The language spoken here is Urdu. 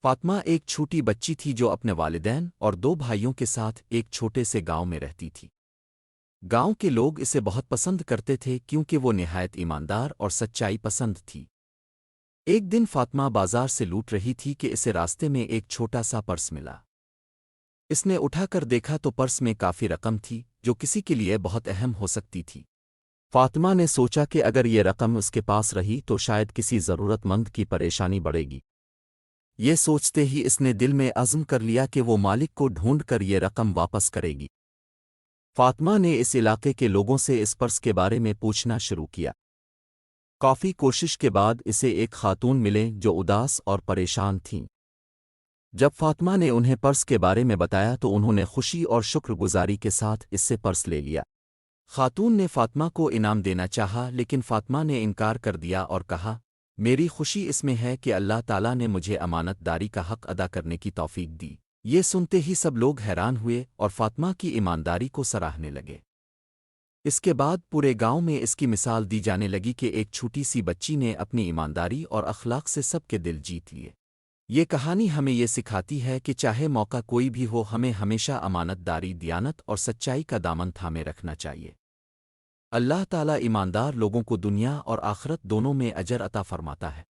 فاطمہ ایک چھوٹی بچی تھی جو اپنے والدین اور دو بھائیوں کے ساتھ ایک چھوٹے سے گاؤں میں رہتی تھی۔ گاؤں کے لوگ اسے بہت پسند کرتے تھے کیونکہ وہ نہایت ایماندار اور سچائی پسند تھی۔ ایک دن فاطمہ بازار سے لوٹ رہی تھی کہ اسے راستے میں ایک چھوٹا سا پرس ملا۔ اس نے اٹھا کر دیکھا تو پرس میں کافی رقم تھی جو کسی کے لیے بہت اہم ہو سکتی تھی۔ فاطمہ نے سوچا کہ اگر یہ رقم اس کے پاس رہی تو شاید کسی ضرورت مند کی پریشانی بڑھے گی۔ یہ سوچتے ہی اس نے دل میں عزم کر لیا کہ وہ مالک کو ڈھونڈ کر یہ رقم واپس کرے گی۔ فاطمہ نے اس علاقے کے لوگوں سے اس پرس کے بارے میں پوچھنا شروع کیا۔ کافی کوشش کے بعد اسے ایک خاتون ملے جو اداس اور پریشان تھیں۔ جب فاطمہ نے انہیں پرس کے بارے میں بتایا تو انہوں نے خوشی اور شکر گزاری کے ساتھ اس سے پرس لے لیا۔ خاتون نے فاطمہ کو انعام دینا چاہا لیکن فاطمہ نے انکار کر دیا اور کہا، میری خوشی اس میں ہے کہ اللہ تعالیٰ نے مجھے امانت داری کا حق ادا کرنے کی توفیق دی۔ یہ سنتے ہی سب لوگ حیران ہوئے اور فاطمہ کی ایمانداری کو سراہنے لگے۔ اس کے بعد پورے گاؤں میں اس کی مثال دی جانے لگی کہ ایک چھوٹی سی بچی نے اپنی ایمانداری اور اخلاق سے سب کے دل جیت لیے۔ یہ کہانی ہمیں یہ سکھاتی ہے کہ چاہے موقع کوئی بھی ہو ہمیں ہمیشہ امانت داری، دیانت اور سچائی کا دامن تھامے رکھنا چاہیے۔ اللہ تعالیٰ ایماندار لوگوں کو دنیا اور آخرت دونوں میں اجر عطا فرماتا ہے۔